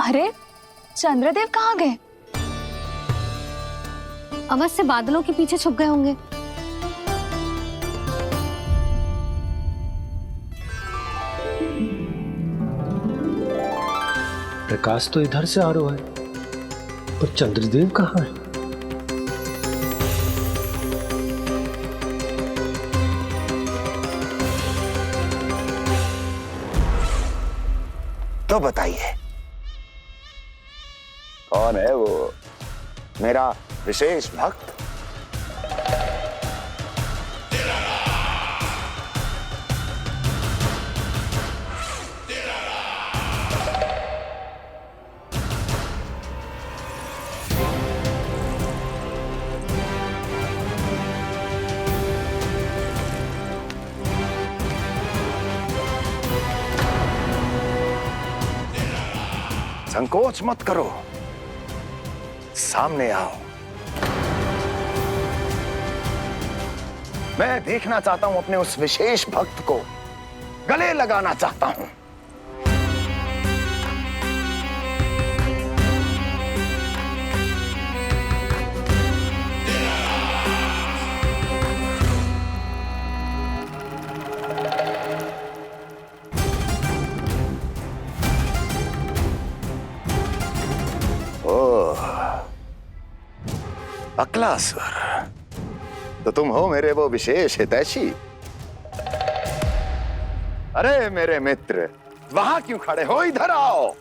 अरे चंद्रदेव कहाँ गए? अवश्य बादलों के पीछे छुप गए होंगे। प्रकाश तो इधर से आ रहा है, पर चंद्रदेव कहाँ है? तो बताइए कौन है वो मेरा विशेष भक्त? संकोच मत करो, सामने आओ। मैं देखना चाहता हूं अपने उस विशेष भक्त को, गले लगाना चाहता हूं। अक्लासुर, तो तुम हो मेरे वो विशेष हितैषी। अरे मेरे मित्र, वहां क्यों खड़े हो? इधर आओ।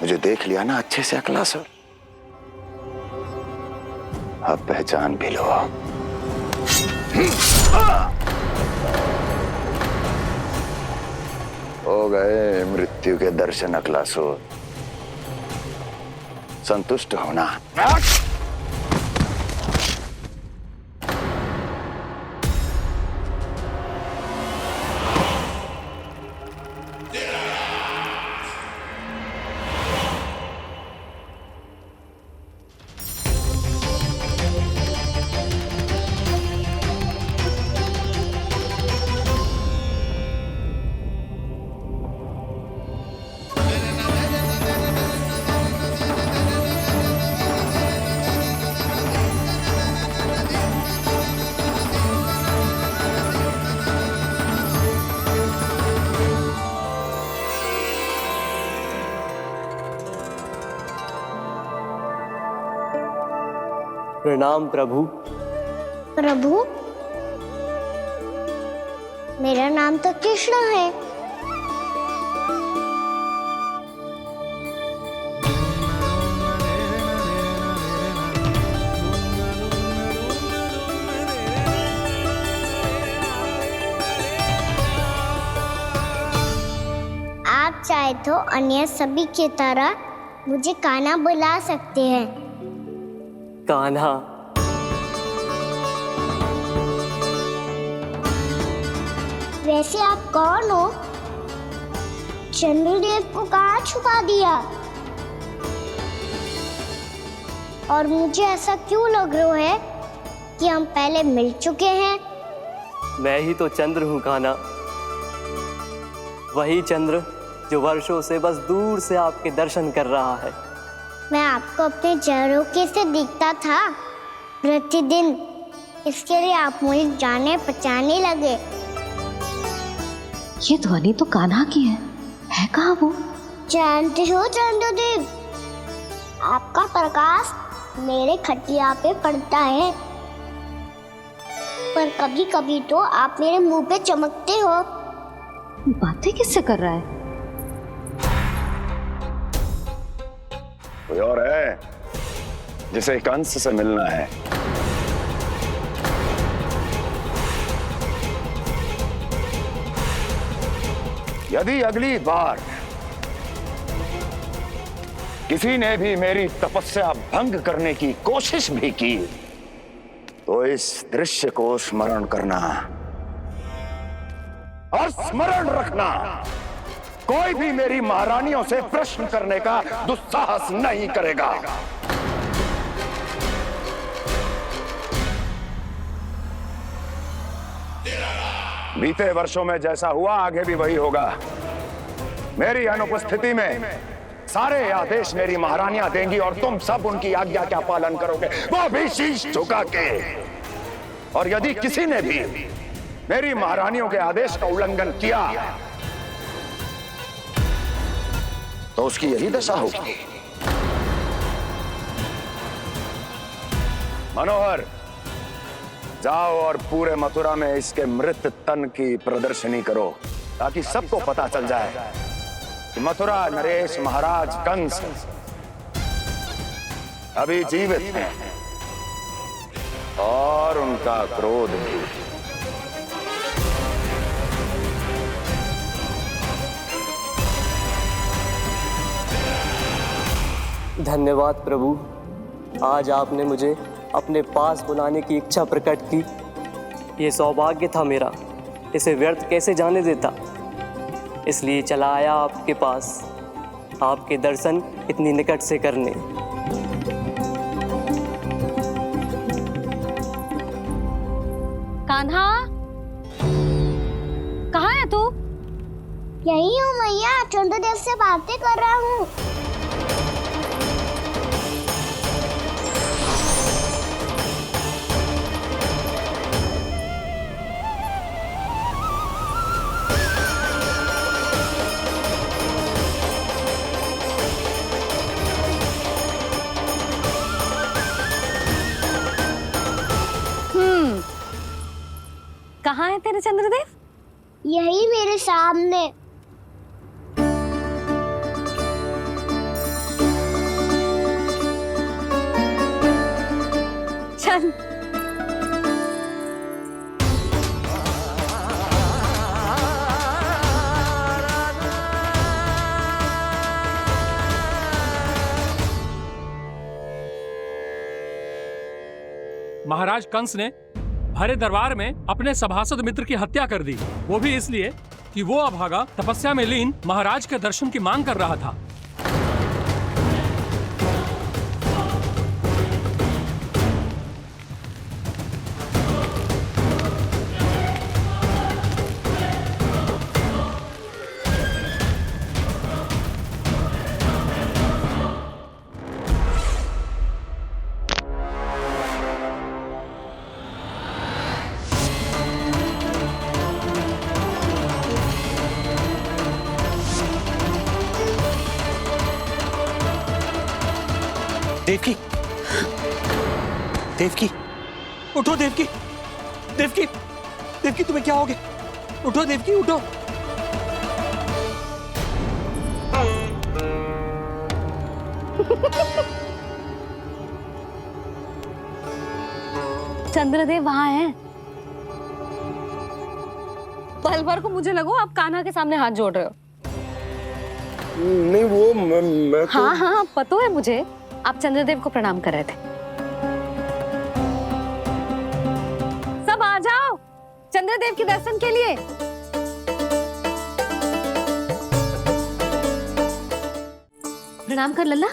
मुझे देख लिया ना अच्छे से अक्लासुर? अब पहचान भी लो। हो गए मृत्यु के दर्शन अक्लासुर, संतुष्ट होना। प्रणाम प्रभु। प्रभु, मेरा नाम तो कृष्ण है। आप चाहे तो अन्य सभी की तरह मुझे कान्हा बुला सकते हैं। कान्हा? वैसे आप कौन हो? चंद्रदेव को कहाँ छुपा दिया? और मुझे ऐसा क्यों लग रहा है कि हम पहले मिल चुके हैं? मैं ही तो चंद्र हूँ कान्हा, वही चंद्र जो वर्षों से बस दूर से आपके दर्शन कर रहा है। मैं आपको अपने झरोखे से दिखता था प्रतिदिन, इसके लिए आप मुझे जाने पहचाने लगे। ये ध्वनि तो कान्हा की है कहाँ वो? जानते हो चंद्रदेव, आपका प्रकाश मेरे खटिया पे पड़ता है, पर कभी कभी तो आप मेरे मुंह पे चमकते हो। बातें किससे कर रहा है? कोई और है जिसे कंस से मिलना है? यदि अगली बार किसी ने भी मेरी तपस्या भंग करने की कोशिश भी की तो इस दृश्य को स्मरण करना। और स्मरण रखना, कोई भी मेरी महारानियों से प्रश्न करने का दुस्साहस नहीं करेगा। बीते वर्षों में जैसा हुआ आगे भी वही होगा। मेरी अनुपस्थिति में सारे आदेश मेरी महारानियां देंगी और तुम सब उनकी आज्ञा का पालन करोगे, वो भी शीश झुका के। और यदि किसी ने भी मेरी महारानियों के आदेश का उल्लंघन किया तो उसकी यही दशा होगी। मनोहर, जाओ और पूरे मथुरा में इसके मृत तन की प्रदर्शनी करो, ताकि सबको पता चल जाए कि मथुरा नरेश महाराज कंस अभी जीवित हैं और उनका क्रोध भी। धन्यवाद प्रभु, आज आपने मुझे अपने पास बुलाने की इच्छा प्रकट की। ये सौभाग्य था मेरा, इसे व्यर्थ कैसे जाने देता। इसलिए चला आया आपके पास, आपके दर्शन इतनी निकट से करने। कान्हा, कहाँ है तू? यही हूँ मैया, चंद्रदेव से बातें कर रहा हूँ। कहाँ है तेरे चंद्रदेव? यही मेरे सामने। चल। महाराज कंस ने भरे दरबार में अपने सभासद मित्र की हत्या कर दी, वो भी इसलिए कि वो अभागा तपस्या में लीन महाराज के दर्शन की मांग कर रहा था। देवकी, देवकी, उठो देवकी, देवकी, देवकी तुम्हें क्या हो गया? उठो देवकी, उठो। चंद्रदेव वहाँ हैं। पल भर को मुझे लगो आप कान्हा के सामने हाथ जोड़ रहे हो। नहीं, वो मैं तो... हाँ हाँ, पता है मुझे, आप चंद्रदेव को प्रणाम कर रहे थे। सब आ जाओ चंद्रदेव के दर्शन के लिए। प्रणाम कर लल्ला।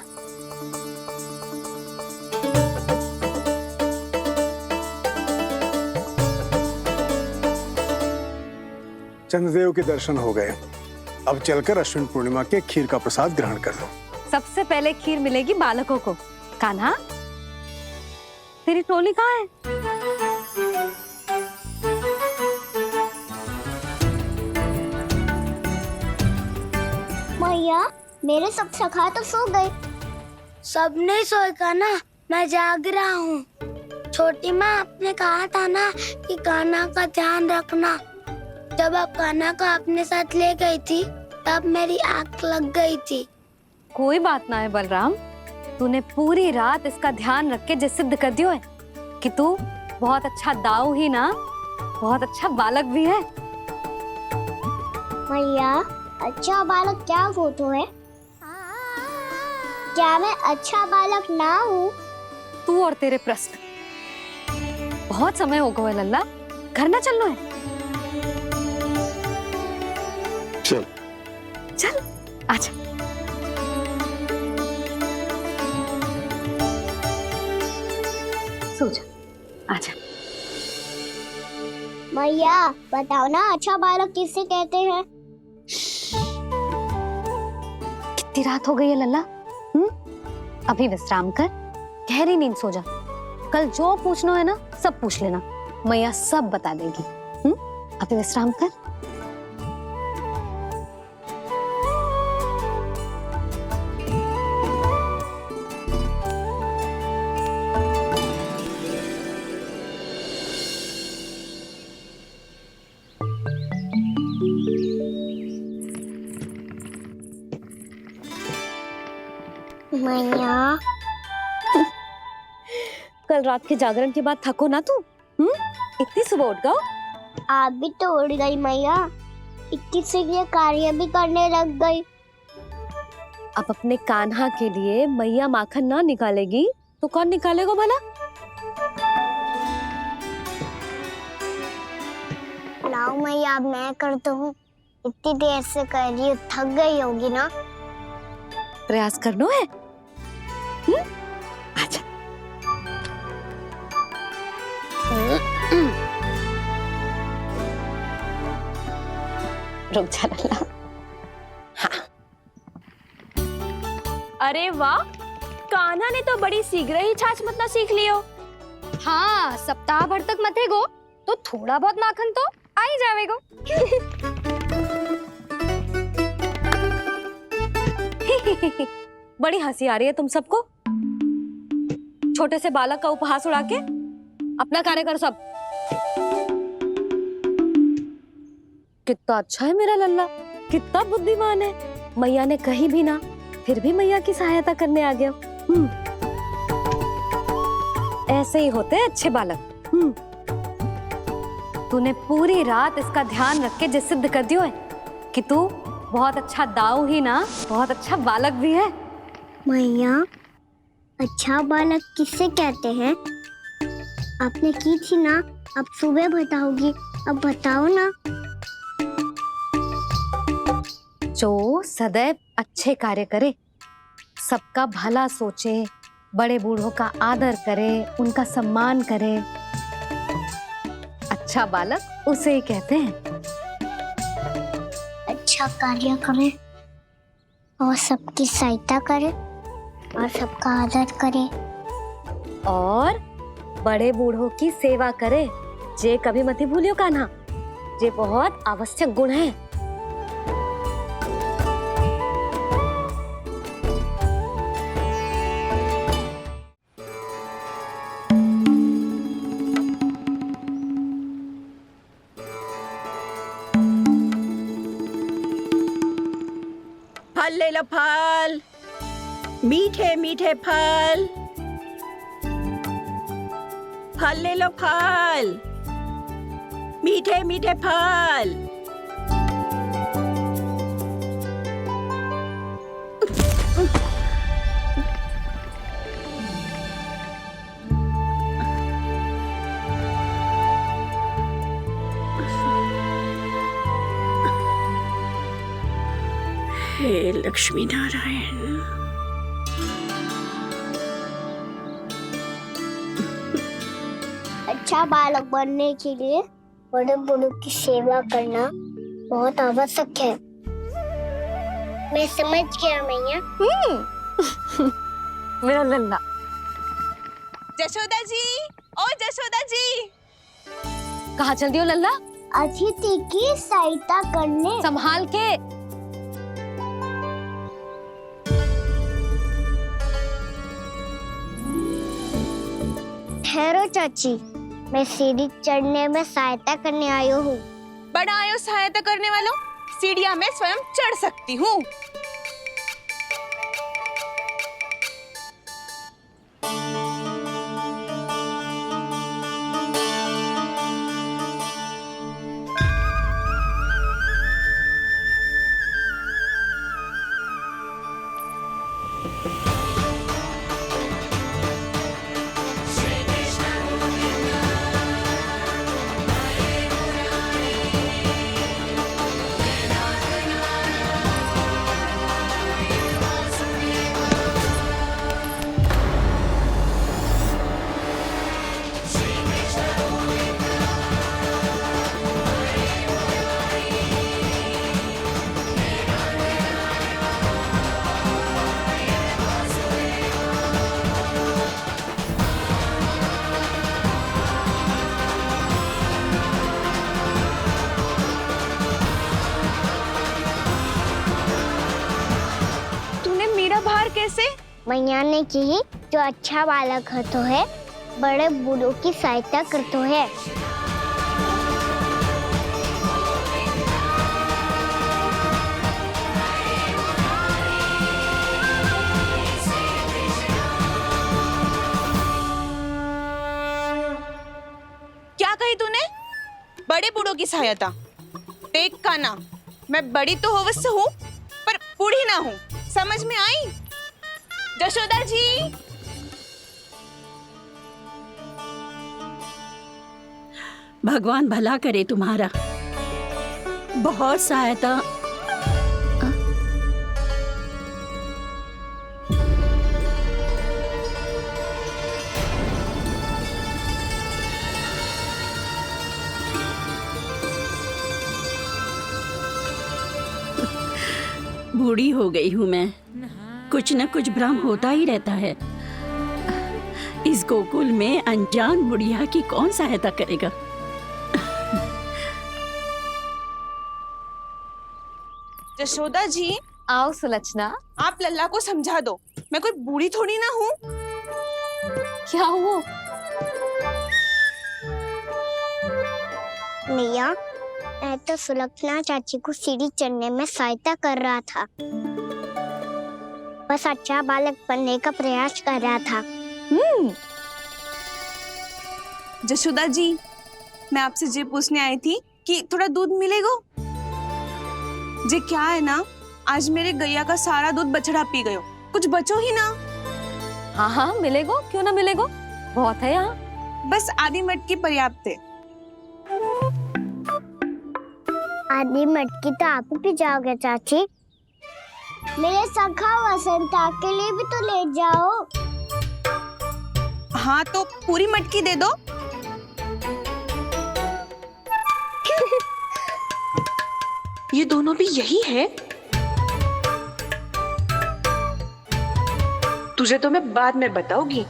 चंद्रदेव के दर्शन हो गए, अब चलकर अश्विन पूर्णिमा के खीर का प्रसाद ग्रहण कर लो। सबसे पहले खीर मिलेगी बालकों को। कान्हा, तेरी टोली कहाँ है? मैया, मेरे सब सखा तो सो गए। सब नहीं सोए कान्हा, मैं जाग रहा हूँ। छोटी माँ, आपने कहा था ना कि कान्हा का ध्यान रखना। जब आप कान्हा को अपने साथ ले गई थी तब मेरी आँख लग गई थी। कोई बात ना है बलराम, तूने पूरी रात इसका ध्यान रख के जिस सिद्ध कर दियो है कि तू बहुत अच्छा दाऊ ही ना, बहुत अच्छा बालक भी है। मैया, अच्छा बालक क्या फोटो है? क्या मैं अच्छा बालक ना हूँ? तू और तेरे प्रश्न। बहुत समय हो गया लल्ला, घर ना चलना है। आजा। सो जा, आजा। मैया बताओ ना, अच्छा बालक किसे कहते हैं? कितनी रात हो गई है लल्ला? अभी विश्राम कर, गहरी नींद सो जा। कल जो पूछना है ना सब पूछ लेना, मैया सब बता देगी। अभी विश्राम कर। मैया कल रात के जागरण के बाद थको ना तू? इतनी सुबह उठ गओ? आप भी तो उड़ गई मैया, इतनी सी कार्य भी करने लग गई। अब अपने कान्हा के लिए मैया माखन ना निकालेगी तो कौन निकालेगा भला? लाओ मैया, अब मैं करता हूँ। इतनी देर से कर रही हूँ, थक गई होगी ना। प्रयास करना है। आजा। रुक जा लल्ला। अरे वाह, कान्हा ने तो बड़ी शीघ्र ही छाछ मतना सीख लियो। हाँ, सप्ताह भर तक मते गो तो थोड़ा बहुत माखन तो आ ही जावेगो। बड़ी हंसी आ रही है तुम सबको। छोटे से बालक का उपहास उड़ा के अपना कार्य कर सब। कितना अच्छा है मेरा लल्ला, कितना बुद्धिमान है। मैया ने कही भी ना, फिर भी मैया की सहायता करने आ गया। ऐसे ही होते हैं अच्छे बालक। तूने पूरी रात इसका ध्यान रख के जे सिद्ध कर दियो है कि तू बहुत अच्छा दाऊ ही ना, बहुत अच्छा बालक भी है। मैया, अच्छा बालक किसे कहते हैं? आपने की थी ना, अब सुबह बताओगी। अब बताओ ना। जो सदैव अच्छे कार्य करे, सबका भला सोचे, बड़े बूढ़ों का आदर करे, उनका सम्मान करे, अच्छा बालक उसे ही कहते हैं। अच्छा कार्य करे और सबकी सहायता करे और सबका आदर करे और बड़े बूढ़ों की सेवा करे। जे कभी मत भूलियो कान्हा, जे बहुत आवश्यक गुण है। फल ले लो, फल, मीठे मीठे फल। फल ले लो, फल, मीठे मीठे फल। हे लक्ष्मी नारायण। अच्छा बालक बनने के लिए बड़े बूढ़ों की सेवा करना बहुत आवश्यक है। मैं समझ गया मैया। मेरा लल्ला। जशोदा जी, ओ जशोदा जी। कहाँ चल दियो लल्ला? अतिथि की सहायता करने। संभाल के। ठहरो चाची, मैं सीढ़ी चढ़ने में सहायता करने आई हूँ। बड़ा आयो सहायता करने वालों, सीढ़ियां मैं स्वयं चढ़ सकती हूँ। मैया ने की जो अच्छा बालक होतो है बड़े बूढ़ों की सहायता करतो है। क्या कही तूने? बड़े बूढ़ों की सहायता? देख काना, मैं बड़ी तो अवश्य हूँ पर बूढ़ी ना हूँ, समझ में आई? जशोदा जी, भगवान भला करे तुम्हारा। बहुत सहायता। बूढ़ी हो गई हूँ मैं, कुछ न कुछ भ्रम होता ही रहता है। इस गोकुल में अनजान बुढ़िया की कौन सहायता करेगा? जशोदा जी, आओ सुलक्षणा। आप लल्ला को समझा दो, मैं कोई बूढ़ी थोड़ी ना हूँ। क्या हुआ? मैया, मैं तो सुलक्षणा चाची को सीढ़ी चढ़ने में सहायता कर रहा था, बस अच्छा बालक बनने का प्रयास कर रहा था। जशोदा जी, मैं आपसे ये पूछने आई थी कि थोड़ा दूध मिलेगा? जे क्या है ना, आज मेरे गैया का सारा दूध बछड़ा पी गयो, कुछ बचो ही ना। हाँ हाँ मिलेगो, क्यों ना मिलेगो, बहुत है यहाँ। बस आधी मटकी पर्याप्त है। आधी मटकी तो आप ही पी जाओगे चाची। मेरे सखा वसंता के लिए भी तो ले जाओ। हाँ तो पूरी मटकी दे दो। ये दोनों भी यही है? तुझे तो मैं बाद में बताऊंगी,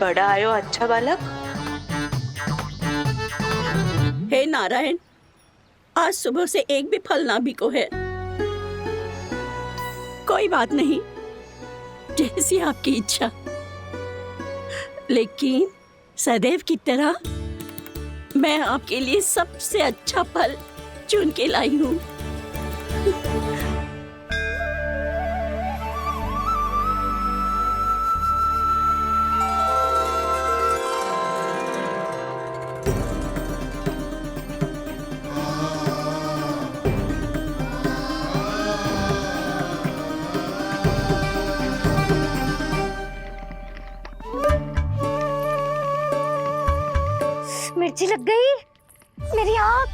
बड़ा आयो अच्छा बालक। हे नारायण, आज सुबह से एक भी फल ना बिको है। कोई बात नहीं, जैसी आपकी इच्छा, लेकिन सदैव की तरह मैं आपके लिए सबसे अच्छा फल चुन के लाई हूँ। मिर्ची लग गई मेरी आँख।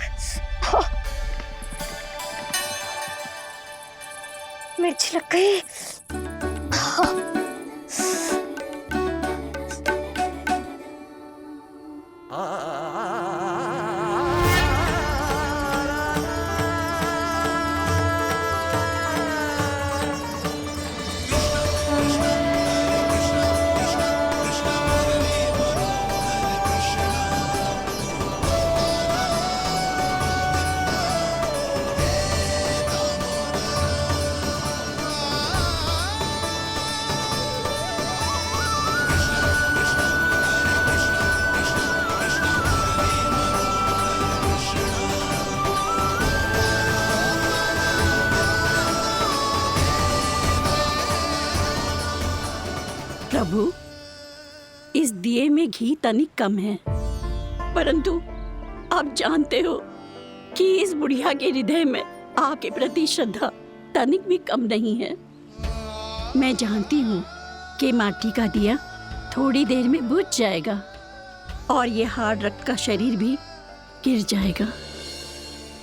मिर्ची लग गई। प्रभु, इस दिए में घी तनिक कम है, परंतु आप जानते हो कि इस बुढ़िया के हृदय में आपके प्रति श्रद्धा तनिक भी कम नहीं है। मैं जानती हूँ कि माटी का दिया थोड़ी देर में बुझ जाएगा और ये हार्ड रक्त का शरीर भी गिर जाएगा,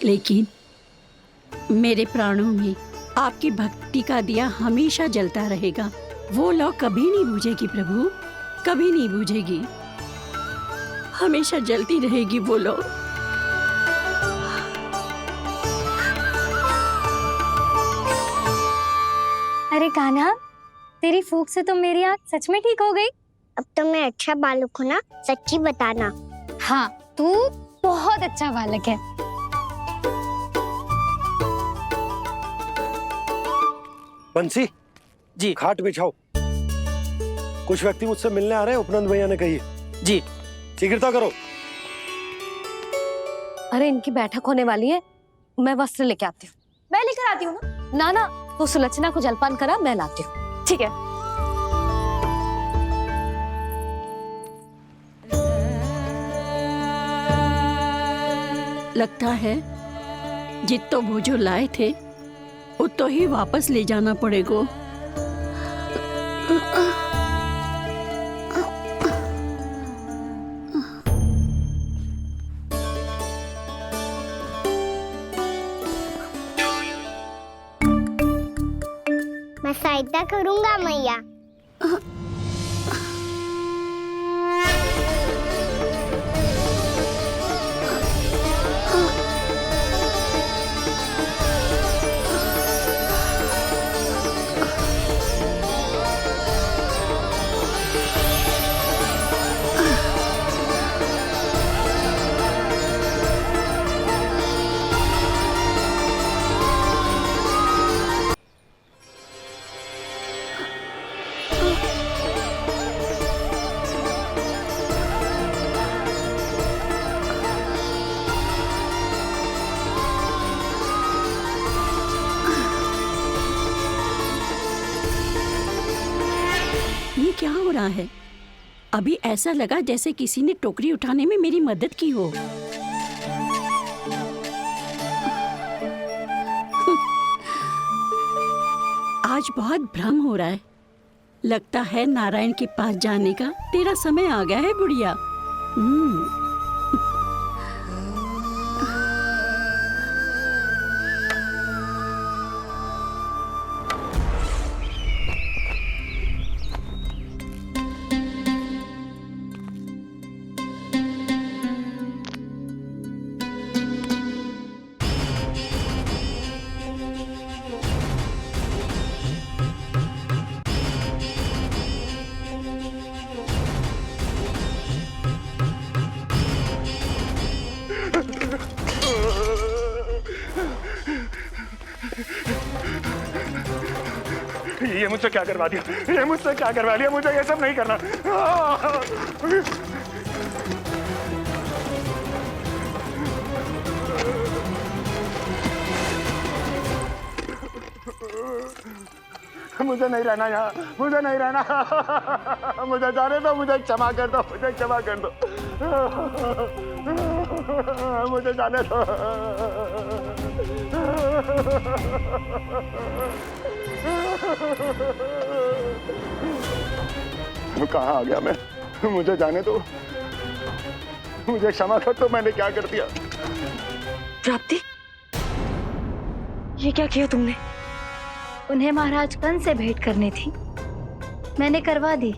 लेकिन मेरे प्राणों में आपकी भक्ति का दिया हमेशा जलता रहेगा। वो लौ कभी नहीं बुझेगी प्रभु, कभी नहीं बुझेगी, हमेशा जलती रहेगी वो लौ। अरे कान्हा, तेरी फूंक से तो मेरी आँख सच में ठीक हो गई। अब तो मैं अच्छा बालक हूँ ना, सच्ची बताना। हाँ, तू बहुत अच्छा बालक है। बंसी जी खाट बिछाओ। कुछ व्यक्ति मुझसे मिलने आ रहे हैं, उपनंद भैया ने कही। जी। शीघ्रता करो। अरे इनकी बैठक होने वाली है, मैं वस्त्र लेके आती हूँ। मैं लेकर आती हूँ ना। ना तो सुलक्षणा को जलपान करा, मैं लाती हूँ। ठीक है। लगता है जितो वो जो लाए थे उतो ही वापस ले जाना पड़ेगा। मैं सहायता करूंगा मैया। ये क्या हो रहा है? अभी ऐसा लगा जैसे किसी ने टोकरी उठाने में मेरी मदद की हो। आज बहुत भ्रम हो रहा है। लगता है नारायण के पास जाने का तेरा समय आ गया है बुढ़िया। ये मुझसे क्या करवा दिया, ये मुझसे क्या करवा लिया, मुझे ये सब नहीं करना। मुझे नहीं रहना यहाँ, मुझे नहीं रहना, मुझे जाने दो, मुझे क्षमा कर दो, मुझे क्षमा कर दो, मुझे जाने दो। कहाँ आ गया मैं? मुझे जाने दो, मुझे क्षमा कर दो, मैंने क्या कर दिया? प्राप्ति, ये क्या किया तुमने? उन्हें महाराज कंस से भेंट करनी थी, मैंने करवा दी।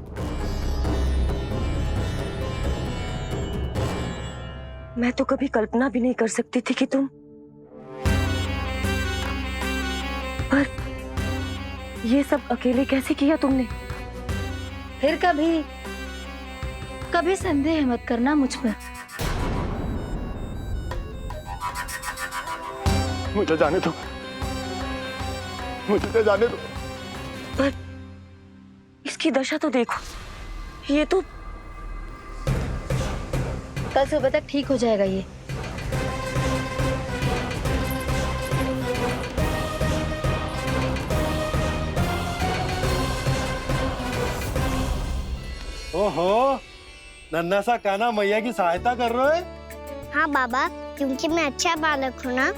मैं तो कभी कल्पना भी नहीं कर सकती थी कि तुम, पर ये सब अकेले कैसे किया तुमने? फिर कभी संदेह मत करना मुझ पर। मुझे जाने दो, मुझे जाने दो। पर इसकी दशा तो देखो, ये तो कल सुबह तक ठीक हो जाएगा ये। ओहो, नन्हा सा कान्हा मैया की सहायता कर रहे हो? हाँ बाबा, क्योंकि मैं अच्छा बालक हूँ ना।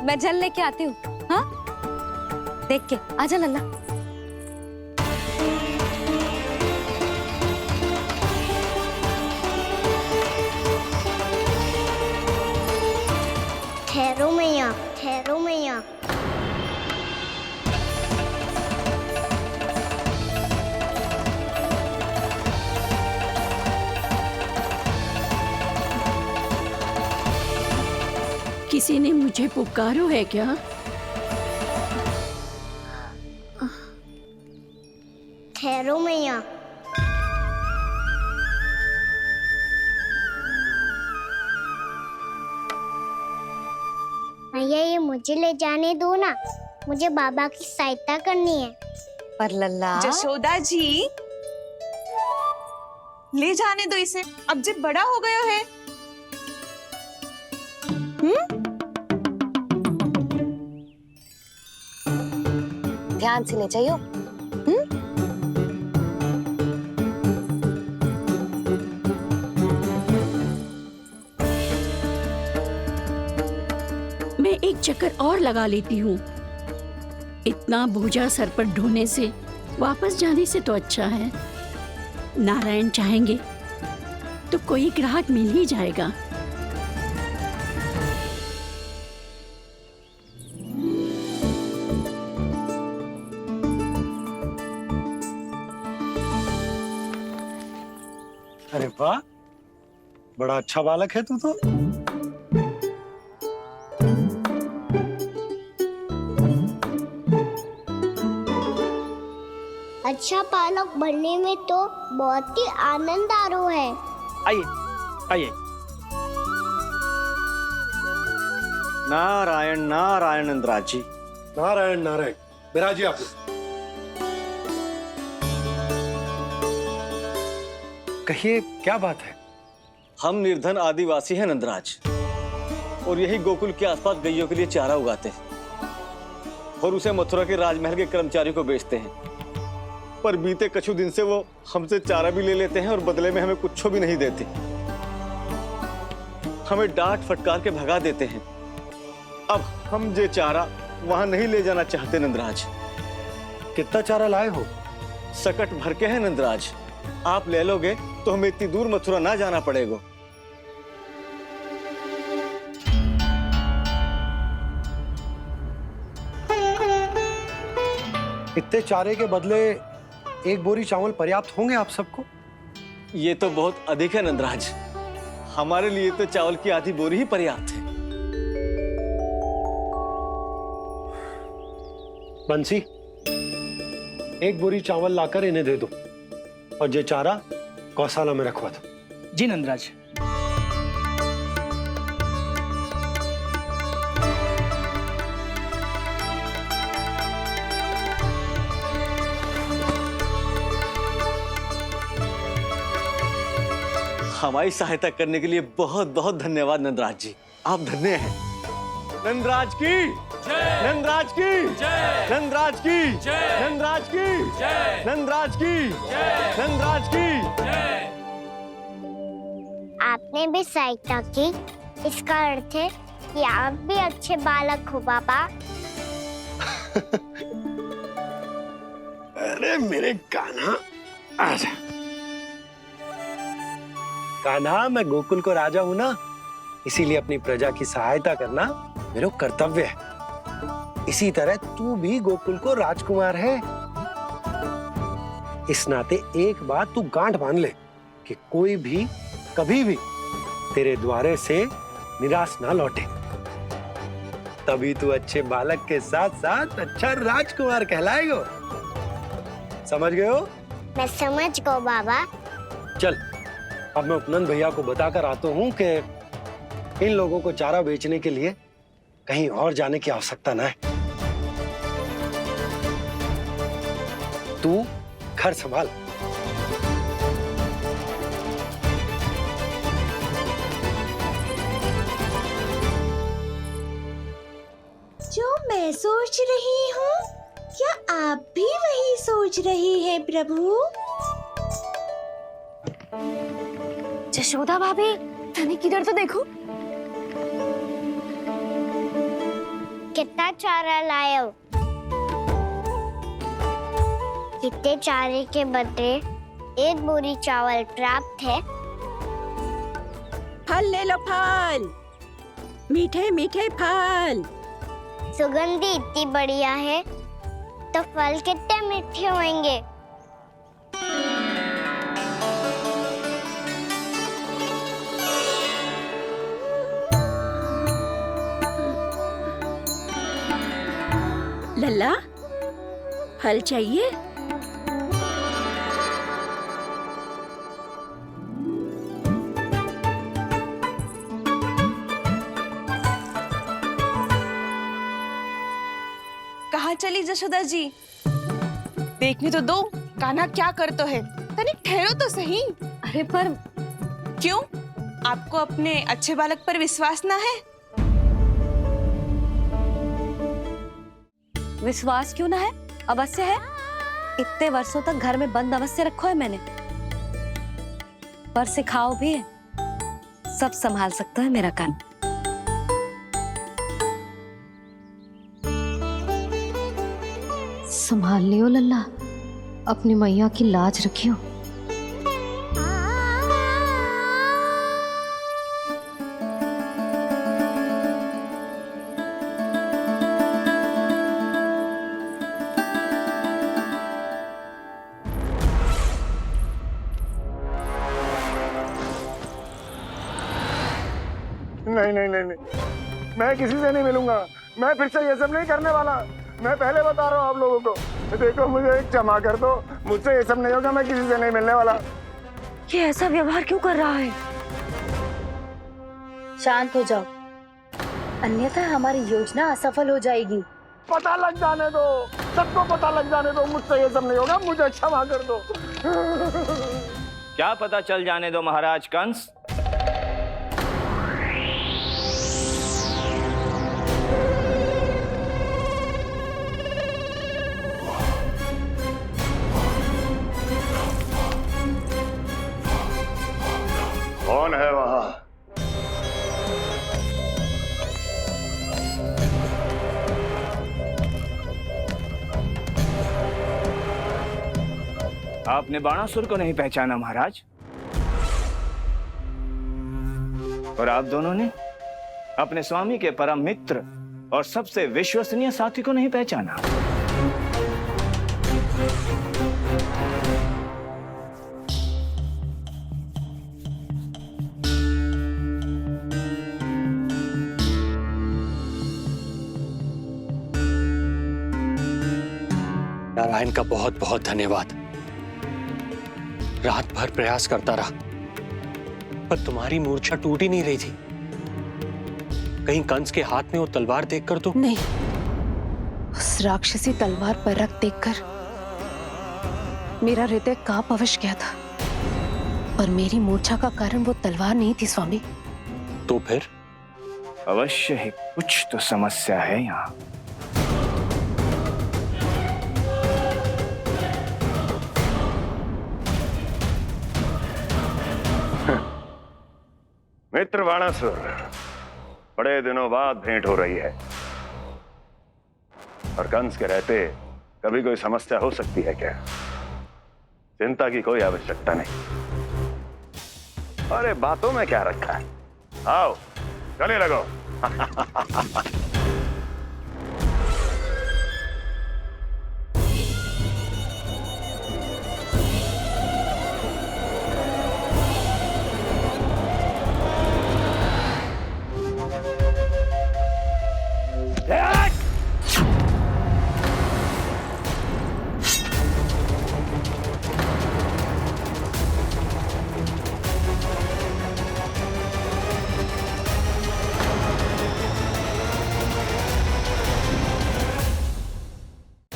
मैं जल लेके आती हूँ। हाँ, देख के आजा लल्ला। ठहरो मैया, ठहरो मैया। किसी ने मुझे पुकारो है क्या? ठहरो मैया। मैया, ये मुझे ले जाने दो ना। मुझे बाबा की सहायता करनी है। पर लल्ला, जशोदा जी, ले जाने दो इसे, अब जब बड़ा हो गया है। ध्यान से ले जाइयो। मैं एक चक्कर और लगा लेती हूँ। इतना बोझा सर पर ढोने से वापस जाने से तो अच्छा है। नारायण चाहेंगे तो कोई ग्राहक मिल ही जाएगा। अरे वाह, बड़ा अच्छा बालक है तू तो। अच्छा बालक बनने में तो बहुत ही आनंद आ रहा है। आइए आइए। नारायण नारायण नंदराज जी। नारायण नारायण, बिराजिए आप। कहिए क्या बात है? हम निर्धन आदिवासी हैं नंदराज, और यही गोकुल के आसपास गैयों के लिए चारा उगाते हैं और उसे मथुरा के राजमहल के कर्मचारियों को बेचते हैं। पर बीते कुछ दिन से वो हमसे चारा भी ले लेते हैं और बदले में हमें कुछ भी नहीं देते। हमें डांट फटकार के भगा देते हैं। अब हम ये चारा वहां नहीं ले जाना चाहते नंदराज। कितना चारा लाए हो? सकट भर के हैं नंदराज। आप ले लोगे तो हमें इतनी दूर मथुरा ना जाना पड़ेगा। इतने चारे के बदले एक बोरी चावल पर्याप्त होंगे आप सबको? ये तो बहुत अधिक है नंदराज। हमारे लिए तो चावल की आधी बोरी ही पर्याप्त है। बंसी, एक बोरी चावल लाकर इन्हें दे दो और ये चारा गौशाला में रखवा दो। जी नंदराज। हमारी सहायता करने के लिए बहुत बहुत धन्यवाद नंदराज जी। आप धन्य हैं। नंदराज की जय, नंदराज की जय, नंदराज की जय, नंदराज की जय, नंदराज की जय, नंदराज की जय। आपने भी सहायता की, इसका अर्थ है कि आप भी अच्छे बालक हो बाबा। अरे मेरे कान्हा, आजा। कान्हा, मैं गोकुल को राजा हूं ना, इसीलिए अपनी प्रजा की सहायता करना मेरा कर्तव्य है। इसी तरह तू भी गोकुल को राजकुमार है। इस नाते एक बात तू गांठ बांध ले कि कोई भी कभी भी तेरे द्वारे से निराश ना लौटे। तभी तू अच्छे बालक के साथ साथ अच्छा राजकुमार कहलाएगा। समझ गए हो? मैं समझ गया बाबा। चल, अब मैं उपनंद भैया को बताकर आता हूँ कि इन लोगों को चारा बेचने के लिए कहीं और जाने की आवश्यकता ना है। तू घर संभाल। जो मैं सोच रही हूँ, क्या आप भी वही सोच रही हैं प्रभु? जशोदा भाभी, तनिक किधर तो देखो। कितना चारा लाए हो? कितने चारे के बदले एक बोरी चावल प्राप्त है। फल ले लो, फल, मीठे मीठे फल। सुगंधी इतनी बढ़िया है तो फल कितने मीठे होंगे। लल्ला, फल चाहिए? कहाँ चली जशोदा जी? देखने तो दो कान्हा क्या करता है। तनिक ठहरो तो सही। अरे पर क्यों? आपको अपने अच्छे बालक पर विश्वास ना है? विश्वास क्यों ना है? अवश्य है। इतने वर्षों तक घर में बंद अवश्य रखो है मैंने, पर सिखाओ भी है। सब संभाल सकता है मेरा कान। संभाल लियो लल्ला, अपनी मैया की लाज रखियो। नहीं नहीं नहीं नहीं, मैं किसी से नहीं मिलूंगा। मैं फिर से ये सब नहीं करने वाला। मैं पहले बता रहा हूँ आप लोगों को। देखो मुझे एक क्षमा कर दो, मुझसे ये सब नहीं होगा। मैं किसी से नहीं मिलने वाला। ये ऐसा व्यवहार क्यों कर रहा है? शांत हो जाओ, अन्यथा हमारी योजना असफल हो जाएगी। पता लग जाने दो, सबको पता लग जाने दो। मुझसे ये सब नहीं होगा, मुझे क्षमा कर दो। क्या पता चल जाने दो महाराज कंस? कौन है वहां? आपने बाणासुर को नहीं पहचाना महाराज, और आप दोनों ने अपने स्वामी के परम मित्र और सबसे विश्वसनीय साथी को नहीं पहचाना। नारायण का बहुत बहुत धन्यवाद। रात भर प्रयास करता रहा, पर तुम्हारी मूर्छा टूट ही नहीं रही थी। कहीं कंस के हाथ में वो तलवार देखकर तो नहीं, उस राक्षसी तलवार पर रख देखकर मेरा हृदय कांप अवश्य गया था, पर मेरी मूर्छा का कारण वो तलवार नहीं थी स्वामी। तो फिर? अवश्य ही कुछ तो समस्या है यहाँ। मित्र बाणासुर, बड़े दिनों बाद भेंट हो रही है, और कंस के रहते कभी कोई समस्या हो सकती है क्या? चिंता की कोई आवश्यकता नहीं। अरे बातों में क्या रखा है? आओ गले लगो।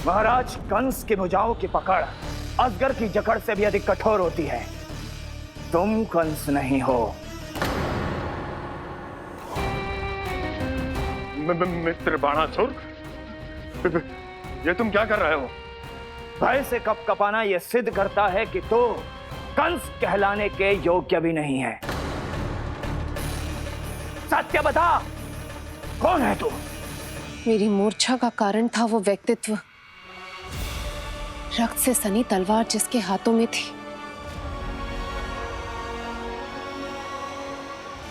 महाराज कंस की भुजाओं की पकड़ अजगर की जकड़ से भी अधिक कठोर होती है। तुम कंस नहीं हो। मित्र बाणासुर, ये तुम क्या कर रहे हो? भय से कपकपाना यह सिद्ध करता है कि तो कंस कहलाने के योग्य भी नहीं है। सत्य बता, कौन है तू? मेरी मूर्छा का कारण था वो व्यक्तित्व, रक्त से सनी तलवार जिसके हाथों में थी।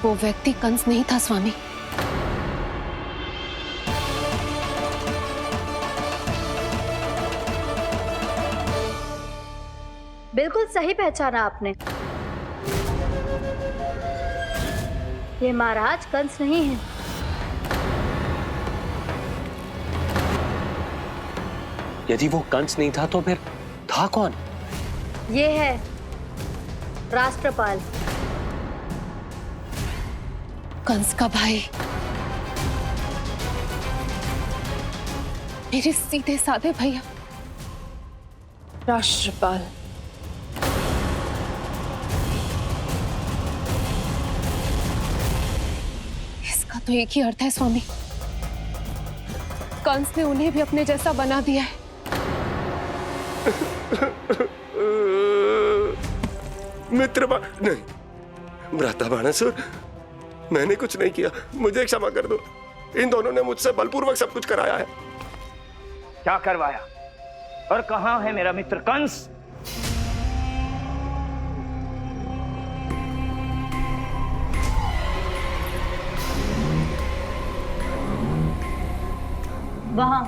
वो व्यक्ति कंस नहीं था स्वामी। बिल्कुल सही पहचाना आपने। ये महाराज कंस नहीं है। यदि वो कंस नहीं था तो फिर था कौन? ये है राष्ट्रपाल, कंस का भाई। मेरे सीधे साधे भैया राष्ट्रपाल। इसका तो एक ही अर्थ है स्वामी, कंस ने उन्हें भी अपने जैसा बना दिया है। मित्र नहीं, भ्राता बाणासुर, मैंने कुछ नहीं किया, मुझे क्षमा कर दो। इन दोनों ने मुझसे बलपूर्वक सब कुछ कराया है। क्या करवाया और कहां है मेरा मित्र कंस? वहां।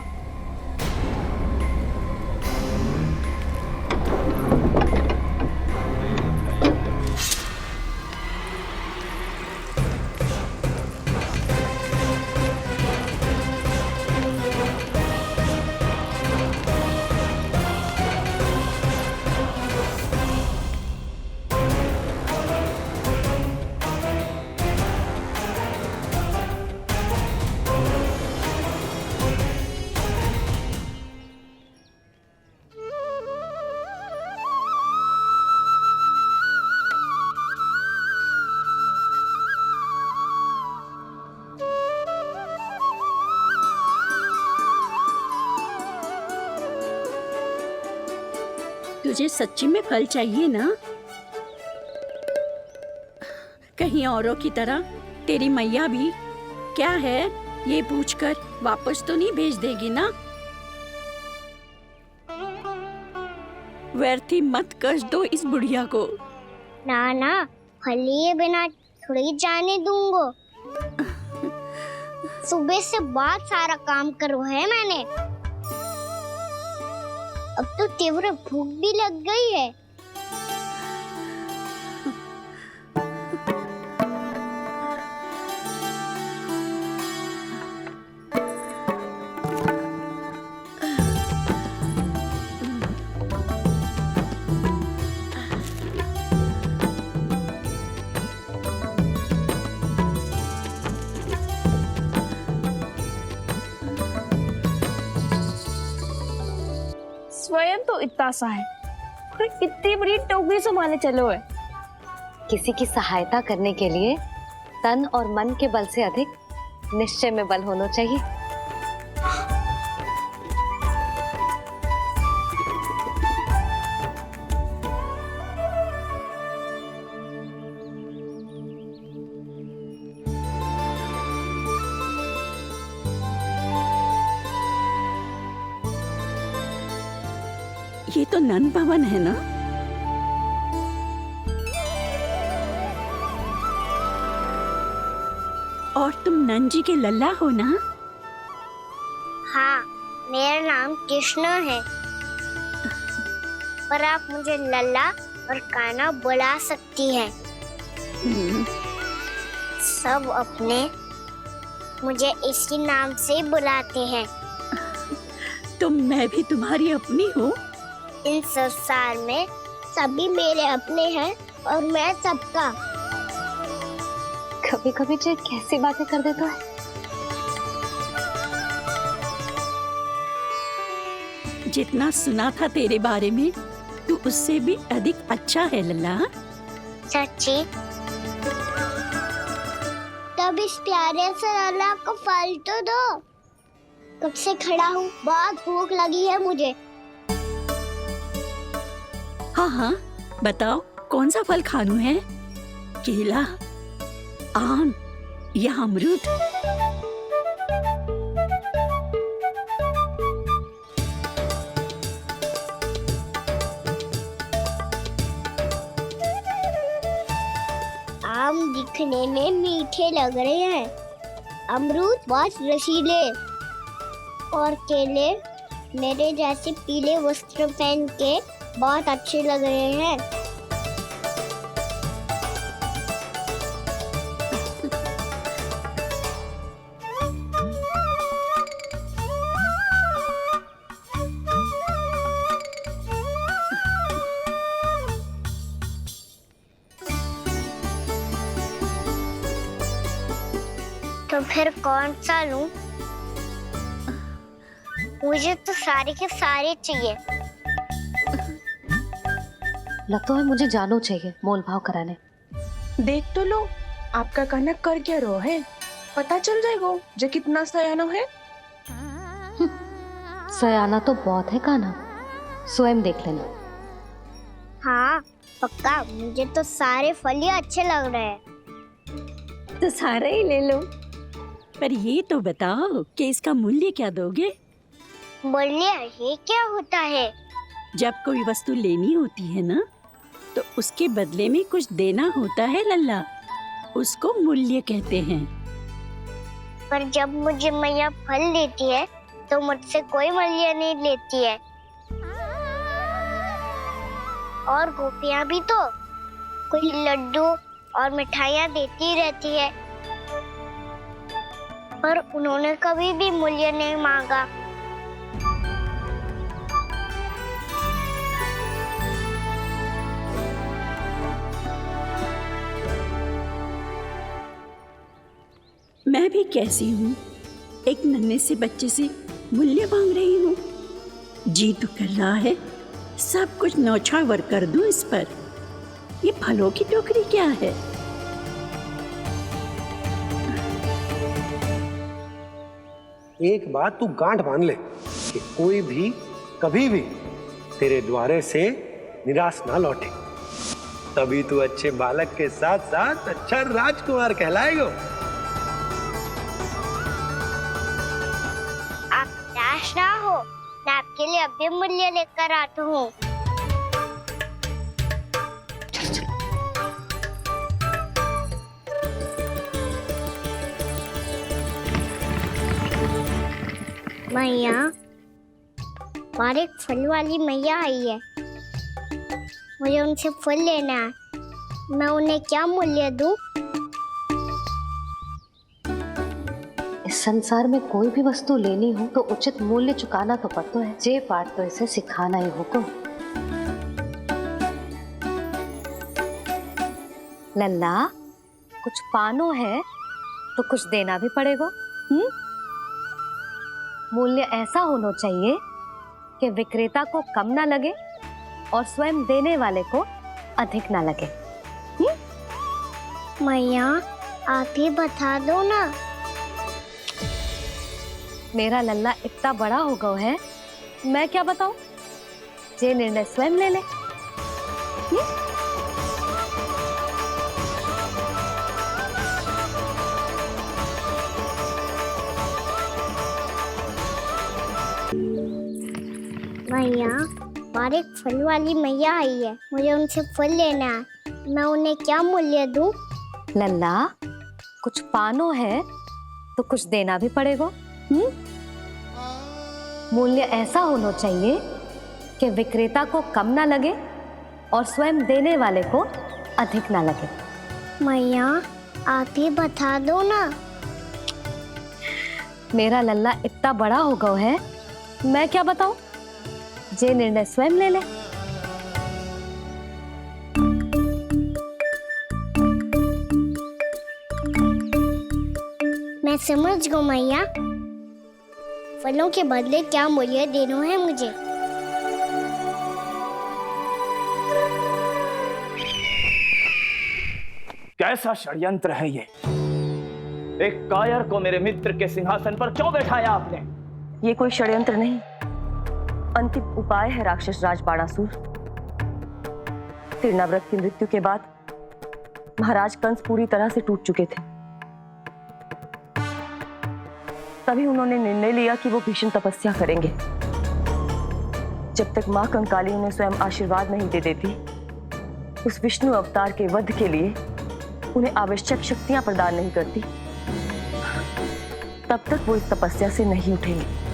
तुझे सच्ची में फल चाहिए ना? कहीं औरों की तरह तेरी मैया भी क्या है ये पूछकर वापस तो नहीं भेज देगी ना? व्यर्थ ही मत कष्ट दो इस बुढ़िया को। ना ना, फल लिए बिना थोड़ी जाने दूंगा। सुबह से बहुत सारा काम करो है मैंने, अब तो तीव्र भूख भी लग गई है। स्वयं तो इतना सा है, इतनी बड़ी टोकरी संभाले चलो है। किसी की सहायता करने के लिए तन और मन के बल से अधिक निश्चय में बल होना चाहिए। ये तो नन भवन है ना? और तुम नन जी के लल्ला हो ना? हाँ, मेरा नाम कृष्ण है, पर आप मुझे लल्ला और कान्हा बुला सकती हैं। सब अपने मुझे इसी नाम से बुलाते हैं। तो मैं भी तुम्हारी अपनी हूँ। इस संसार में सभी मेरे अपने हैं और मैं सबका। कभी कभी जो कैसी बातें कर देता है। जितना सुना था तेरे बारे में, तू उससे भी अधिक अच्छा है लल्ला। सच्ची? तब इस प्यारे से लल्ला को फल तो दो। कब से खड़ा हूँ, बहुत भूख लगी है मुझे। हाँ हाँ, बताओ कौन सा फल खानू है? केला, आम या अमरूद? आम दिखने में मीठे लग रहे हैं, अमरूद बहुत रसीले और केले मेरे जैसे पीले वस्त्र पहन के बहुत अच्छे लग रहे हैं। तो फिर कौन सा लूं? मुझे तो सारे के सारे चाहिए। लगता है मुझे जानो चाहिए मोल भाव कराने। देख तो लो आपका कहना कर क्या रो है, पता चल जाएगा जो कितना सयानो है। सयाना तो बहुत है कान्हा, स्वयं देख लेना। हाँ पक्का, मुझे तो सारे फल ही अच्छे लग रहे हैं। तो सारा ही ले लो। पर ये तो बताओ कि इसका मूल्य क्या दोगे? बोलिए ये क्या होता है? जब कोई वस्तु लेनी होती है ना, तो उसके बदले में कुछ देना होता है लल्ला, उसको मूल्य कहते हैं। पर जब मुझे मैया फल देती है तो मुझसे कोई मूल्य नहीं लेती है। और गोपियां भी तो कोई लड्डू और मिठाइयाँ देती रहती है, पर उन्होंने कभी भी मूल्य नहीं मांगा। मैं भी कैसी हूँ, एक नन्हे से बच्चे से मूल्य मांग रही हूँ। जी तो कर रहा है सब कुछ न्यौछावर कर दूं इस पर। ये फलों की टोकरी क्या है? एक बात तू गांठ बांध ले कि कोई भी कभी भी तेरे द्वारे से निराश ना लौटे, तभी तू अच्छे बालक के साथ साथ अच्छा राजकुमार कहलाएगा। आप निराश ना हो, मैं आपके लिए अभी मूल्य लेकर आता हूँ। मैया, हमारे एक फल वाली मैया आई है, मुझे उनसे फल लेना है। मैं उन्हें क्या मूल्य दूं? इस संसार में कोई भी वस्तु लेनी हो तो उचित मूल्य चुकाना तो पड़ता है। जे पाठ तो इसे सिखाना ही होगा। लल्ला, कुछ पानो है तो कुछ देना भी पड़ेगा। मूल्य ऐसा होना चाहिए कि विक्रेता को कम ना लगे और स्वयं देने वाले को अधिक ना लगे। मैया, आप ही बता दो ना। मेरा लल्ला इतना बड़ा हो गया है, मैं क्या बताऊं? ये निर्णय स्वयं ले ले। मैया, हमारे एक फल वाली मैया आई है, मुझे उनसे फल लेना है। मैं उन्हें क्या मूल्य दूं? लल्ला, कुछ पानो है तो कुछ देना भी पड़ेगा। मूल्य ऐसा होना चाहिए कि विक्रेता को कम ना लगे और स्वयं देने वाले को अधिक ना लगे। मैया, आप ही बता दो ना। मेरा लल्ला इतना बड़ा हो गया है, मैं क्या बताऊं? ये निर्णय स्वयं ले ले। मैं समझ गई मैया, फलों के बदले क्या मूल्य देना है मुझे। कैसा षड्यंत्र है ये? एक कायर को मेरे मित्र के सिंहासन पर क्यों बैठाया आपने? ये कोई षड्यंत्र नहीं, अंतिम उपाय है राक्षस राज बाणासुर। तिरनाव्रत की मृत्यु के बाद महाराज कंस पूरी तरह से टूट चुके थे। तभी उन्होंने निर्णय लिया कि वो भीषण तपस्या करेंगे। जब तक मां कंकाली उन्हें स्वयं आशीर्वाद नहीं दे देती, उस विष्णु अवतार के वध के लिए उन्हें आवश्यक शक्तियां प्रदान नहीं करती, तब तक वो इस तपस्या से नहीं उठेंगे।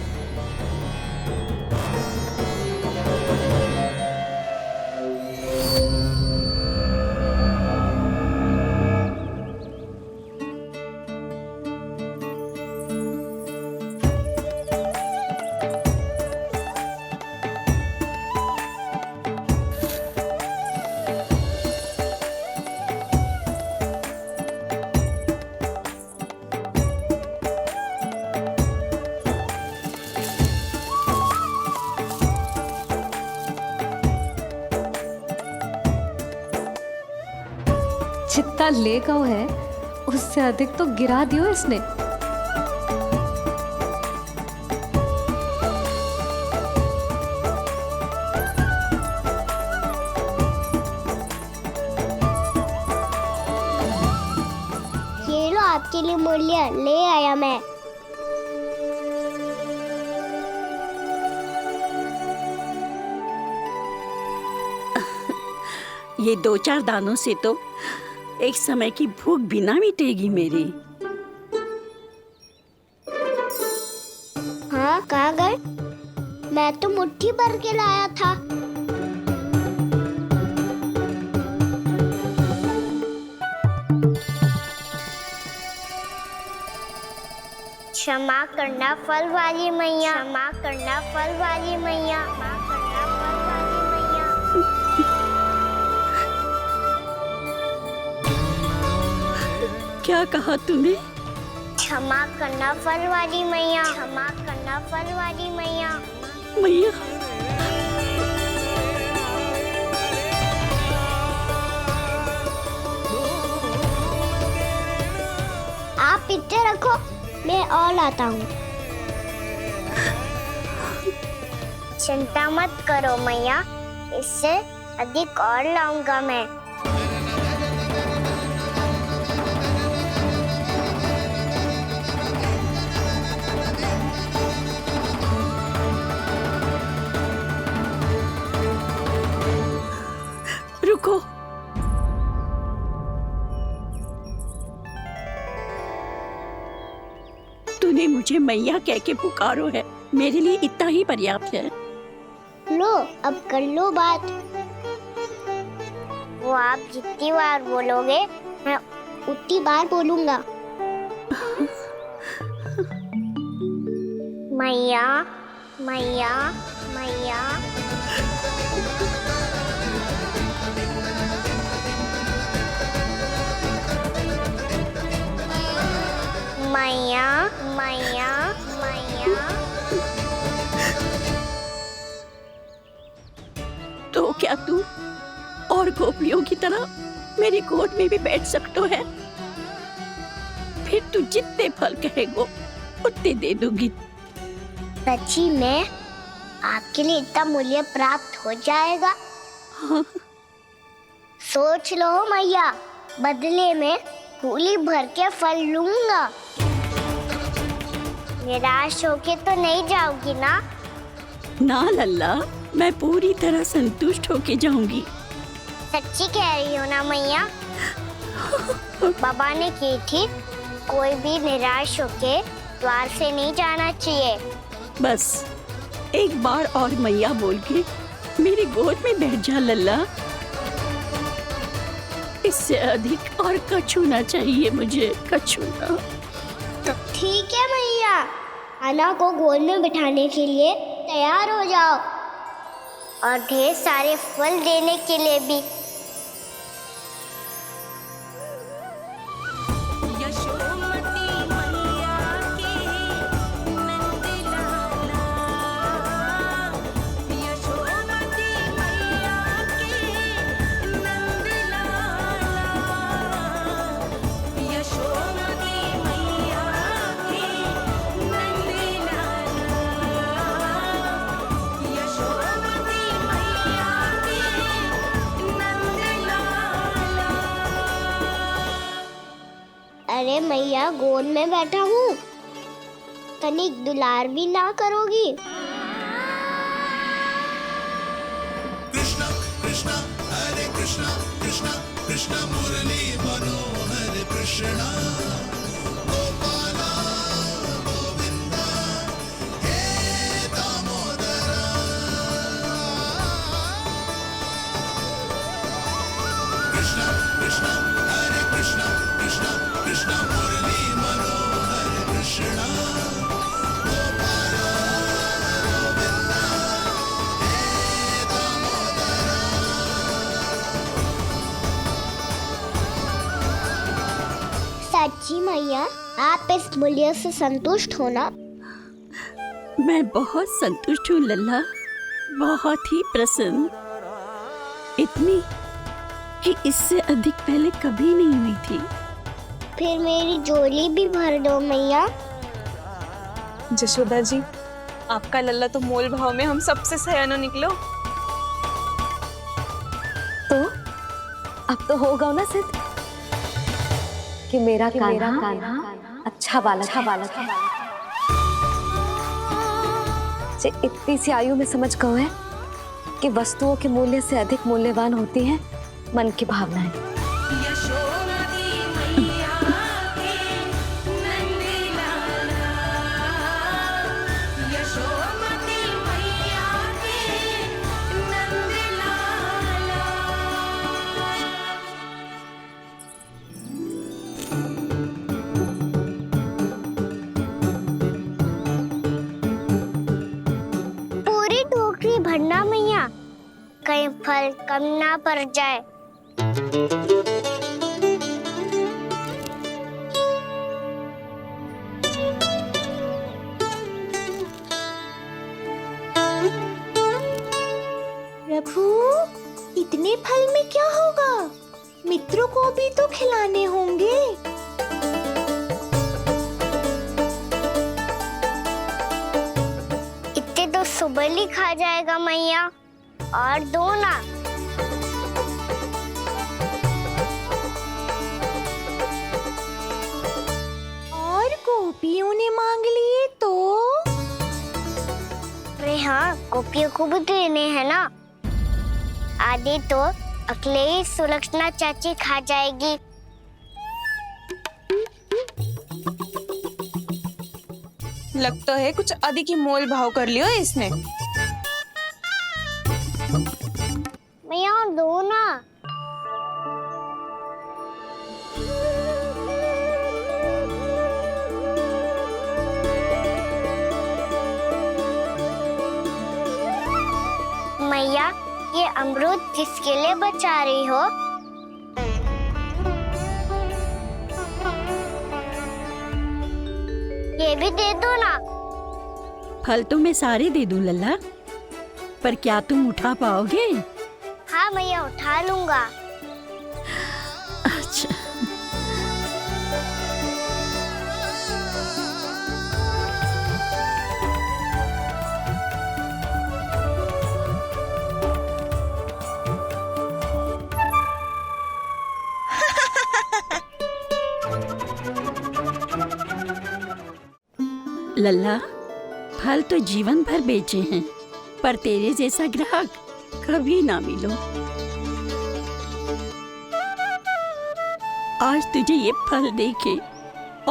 जितना ले गओ है उससे अधिक तो गिरा दियो इसने। ये लो आपके लिए मूल्य ले आया मैं। ये 2-4 दानों से तो एक समय की भूख भी ना मिटेगी मेरी। हाँ कहाँ गए? मैं तो मुट्ठी भर के लाया था। क्षमा करना फल वाली मैया, क्षमा करना फल वाली मैया, क्षमा करना फल वाली मैया। क्या कहा तूने? क्षमा करना फल वाली मैया, क्षमा करना फल वाली मैया। मैया आप इतने रखो, मैं और लाता हूँ। चिंता मत करो मैया, इससे अधिक और लाऊंगा मैं। रुको, तूने मुझे मैया कह के पुकारो है, मेरे लिए इतना ही पर्याप्त है। लो अब कर लो बात। वो आप जितनी बार बोलोगे मैं उतनी बार बोलूंगा। मैया मैया मैया। मैया मैया मैया। तो क्या तू और गोपियों की तरह मेरी गोद में भी बैठ सकते है? फिर तू जितने फल कहेगो उतने दे दूंगी। सच्ची में आपके लिए इतना मूल्य प्राप्त हो जाएगा? हाँ। सोच लो मैया, बदले में फूली भर के फल लूंगा। निराश होके तो नहीं जाओगी ना? ना लल्ला, मैं पूरी तरह संतुष्ट होके जाऊंगी। सच्ची कह रही हो ना मैया? बाबा ने की थी, कोई भी निराश होके द्वार से नहीं जाना चाहिए। बस एक बार और मैया बोल के मेरी गोद में बैठ जा लल्ला। इससे अधिक और कछु ना चाहिए मुझे, कछु ना। ठीक है मैया, अन्ना को गोद में बिठाने के लिए तैयार हो जाओ और ढेर सारे फल देने के लिए भी। अरे मैया, गोद में बैठा हूँ, तनिक दुलार भी ना करोगी? कृष्णा कृष्णा हरे कृष्णा कृष्णा कृष्णा मुरली मनोहर कृष्णा गोपाला गोविंदा हे दामोदरा। कृष्णा कृष्णा हरे कृष्णा कृष्णा कृष्णा मुरली मनोहर कृष्णा गोपाला गोविंदा हे दामोदरा। सच्ची मैया, आप इस मूल्य से संतुष्ट हो ना? मैं बहुत संतुष्ट हूँ लल्ला, बहुत ही प्रसन्न। इतनी कि इससे अधिक पहले कभी नहीं हुई थी। फिर मेरी झोली भी भर दो मैया। जशोदा जी, आपका लल्ला तो मोल भाव में हम सबसे सयानो निकलो। तो अब तो होगा ना सिद्ध कि मेरा कान्हा अच्छा बालक है। जे इतनी सी आयु में समझ गए है कि वस्तुओं के मूल्य से अधिक मूल्यवान होती हैं मन की भावनाएं। पूरी टोकरी भरना मैया, कहीं फल कम ना पड़ जाए। प्रभु, इतने फल में क्या होगा? मित्रों को भी तो खिलाने होंगे। इतने तो सुबह ही खा जाएगा मैया, और दो ना। और गोपियों ने मांग लिए तो? अरे हाँ, गोपियों को भी देने हैं ना। आधे तो अकेले ही सुलक्षणा चाची खा जाएगी। लगता है कुछ अधिक ही मोल भाव कर लियो इसने। मैया और दो ना। मैया, ये अमरूद किसके लिए बचा रही हो? ये भी दे दो ना। फल तो मैं सारे दे दूं लल्ला, पर क्या तुम उठा पाओगे? हाँ मैया, उठा लूंगा। अच्छा। लल्ला, फल तो जीवन भर बेचे हैं, पर तेरे जैसा ग्राहक कभी ना मिलो। आज तुझे ये फल देके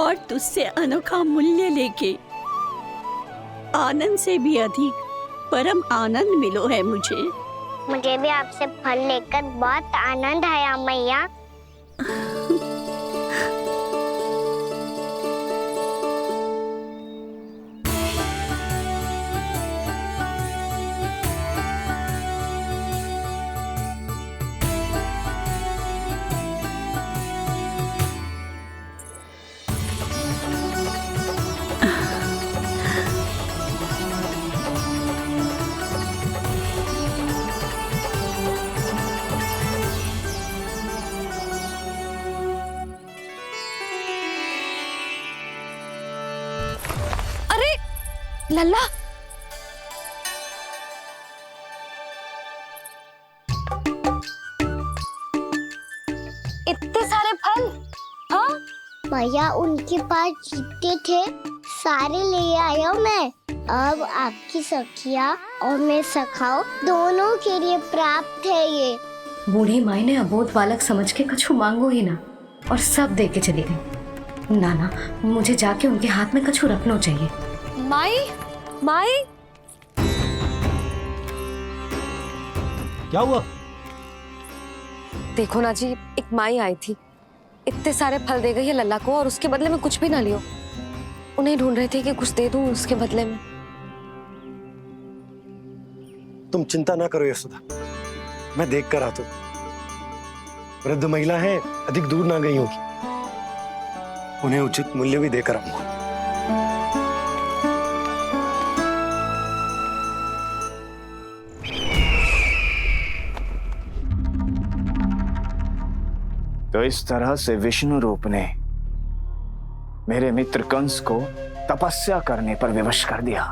और तुझसे अनोखा मूल्य लेके आनंद से भी अधिक परम आनंद मिलो है मुझे। मुझे भी आपसे फल लेकर बहुत आनंद आया मैया। लल्ला, इतने सारे फल? हाँ भैया, उनके पास जितने थे सारे ले आया मैं। अब आपकी सखिया और मैं सखाओ दोनों के लिए प्राप्त है ये। बूढ़ी माई ने अबोध बालक समझ के कछु मांगो ही ना, और सब दे के चली गई। नाना, मुझे जाके उनके हाथ में कछु रखना चाहिए। माई, माई, क्या हुआ? देखो ना जी, एक माई आई थी, इतने सारे फल दे गई है लल्ला को, और उसके बदले में कुछ भी ना लियो। उन्हें ढूंढ रहे थे कि कुछ दे दूं उसके बदले में। तुम चिंता ना करो यशोदा, मैं देख कर आता हूं। वृद्ध महिला है, अधिक दूर ना गई होगी, उन्हें उचित मूल्य भी देकर आऊंगा। तो इस तरह से विष्णु रूप ने मेरे मित्र कंस को तपस्या करने पर विवश कर दिया।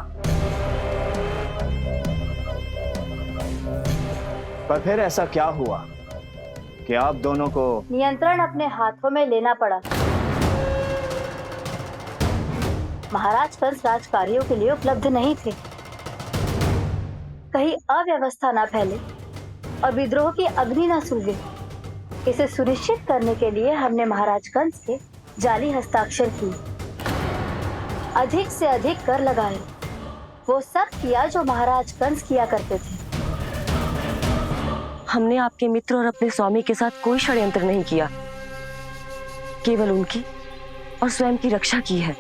पर फिर ऐसा क्या हुआ कि आप दोनों को नियंत्रण अपने हाथों में लेना पड़ा। महाराज कंस राजकार्यों के लिए उपलब्ध नहीं थे। कहीं अव्यवस्था न फैले और विद्रोह की अग्नि न सूझे, इसे सुनिश्चित करने के लिए हमने महाराज कंस के जाली हस्ताक्षर किए, अधिक से अधिक कर लगाए, वो सब किया जो महाराज कंस किया करते थे। हमने आपके मित्र और अपने स्वामी के साथ कोई षड्यंत्र नहीं किया, केवल उनकी और स्वयं की रक्षा की है।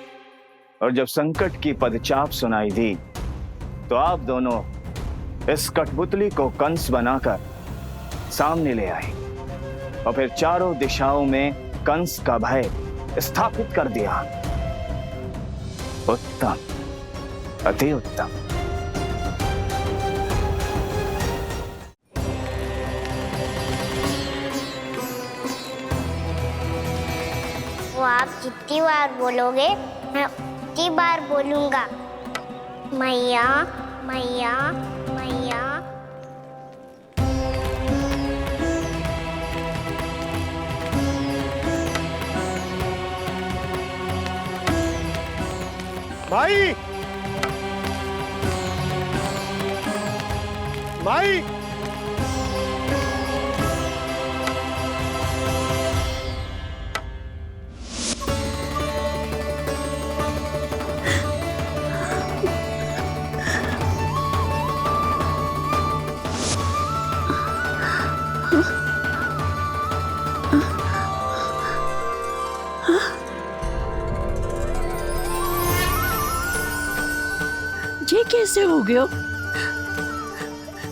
और जब संकट की पदचाप सुनाई दी तो आप दोनों इस कठपुतली को कंस बनाकर सामने ले आए और फिर चारों दिशाओं में कंस का भय स्थापित कर दिया। उत्तम, अति उत्तम। वो आप जितनी बार बोलोगे मैं उतनी बार बोलूंगा। मैया मैया मैया। माई, माई, ये कैसे हो गया?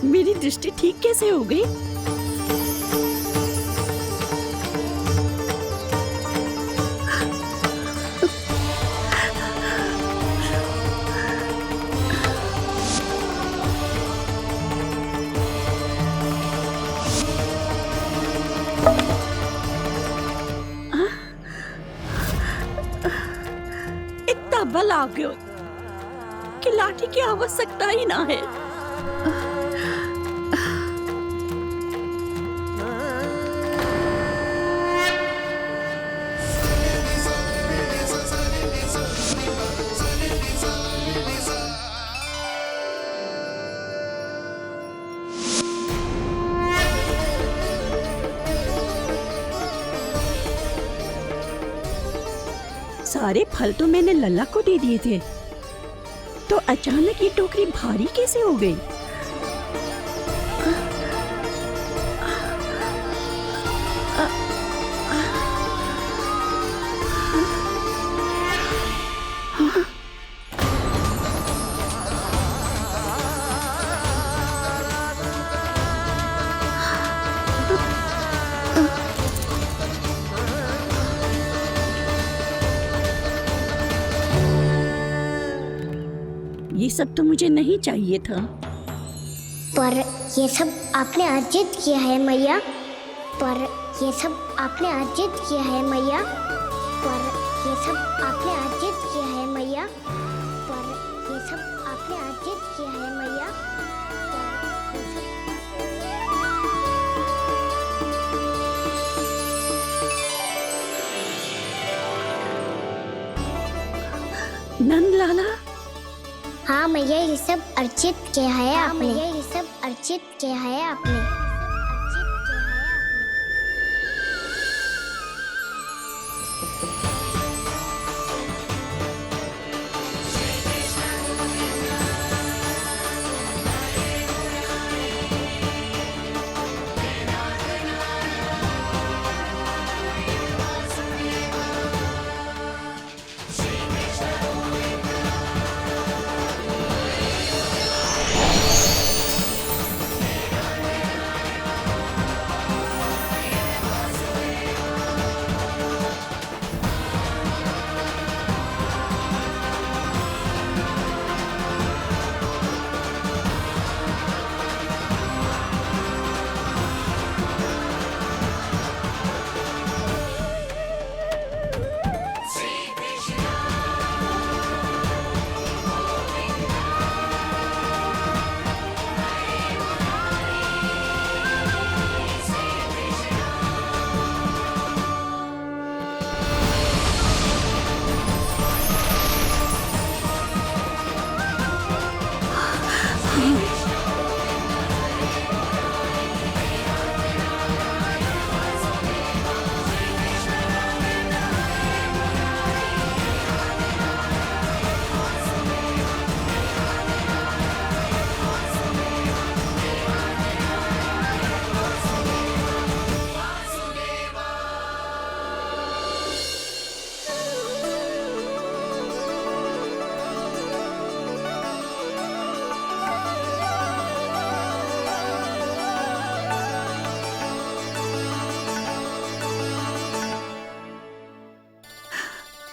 मेरी दृष्टि ठीक कैसे हो गई? इतना बल आ गया कि लाठी की आवश्यकता ही ना है। सारे फल तो मैंने लल्ला को दे दिए थे, तो अचानक ये टोकरी भारी कैसे हो गई? ये सब तो मुझे नहीं चाहिए था। पर ये सब आपने अर्जित किया है मैया। पर ये सब आपने अर्जित किया है मैया। पर ये सब आपने अर्जित किया है मैया। पर ये सब आपने अर्जित किया है मैया। नंद लाला। हाँ मैया, ये सब अर्जित किया है आपने। मैया, ये सब अर्जित किया है आपने।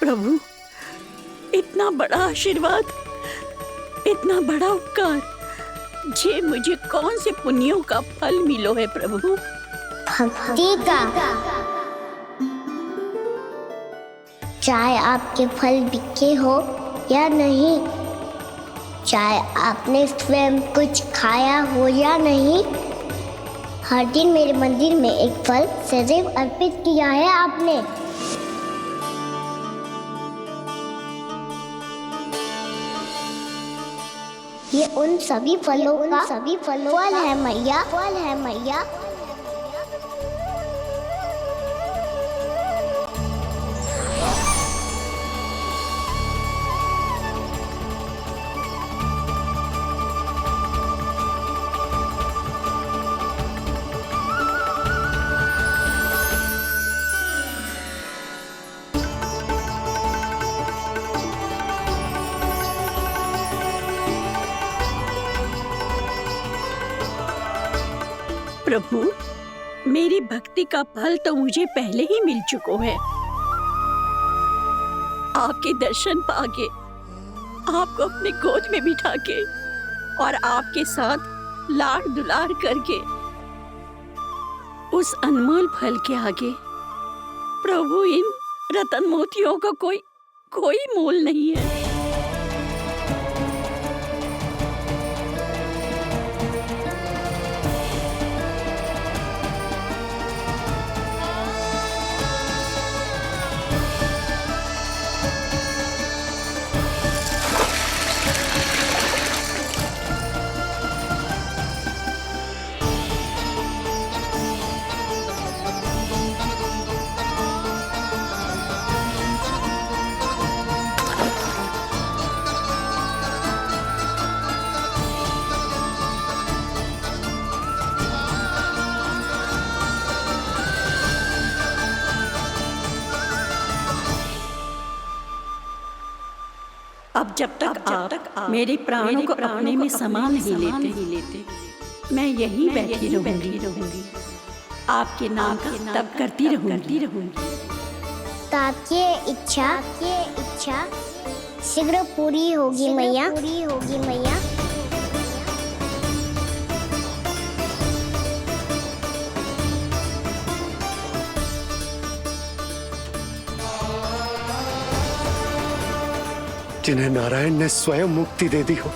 प्रभु, इतना बड़ा आशीर्वाद, इतना बड़ा उपकार, जे मुझे कौन से पुण्यों का फल मिलो है प्रभु? भक्ति का। चाहे आपके फल बिके हो या नहीं, चाहे आपने स्वयं कुछ खाया हो या नहीं, हर दिन मेरे मंदिर में एक फल सदैव अर्पित किया है आपने। ये उन सभी फलों का फल है मैया, फल है मैया। प्रभु, मेरी भक्ति का फल तो मुझे पहले ही मिल चुका है। आपके दर्शन पाके, आपको अपने गोद में बिठा के और आपके साथ लाड दुलार करके, उस अनमोल फल के आगे प्रभु इन रतन मोतियों का कोई मोल नहीं है। अब जब तक आप मेरे प्राणों को अपने में समा नहीं लेते, मैं यहीं बैठी रहूंगी, आपके नाम का तप करती रहूंगी। ताकि इच्छा शीघ्र पूरी होगी मैया। जिन्हें नारायण ने स्वयं मुक्ति दे दी हो,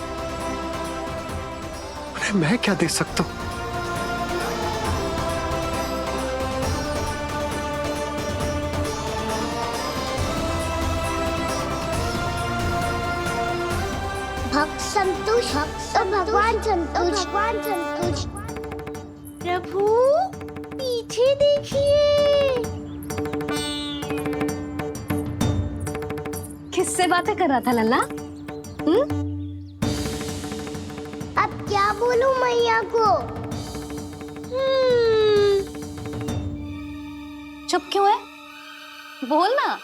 उन्हें मैं क्या दे सकता हूं? भक्त संतुष्ट तो भगवान संतुष्ट। प्रभु पीछे देखिए। किससे बातें कर रहा था लल्ला? अब क्या बोलूं मैया को? चुप क्यों है? बोल ना।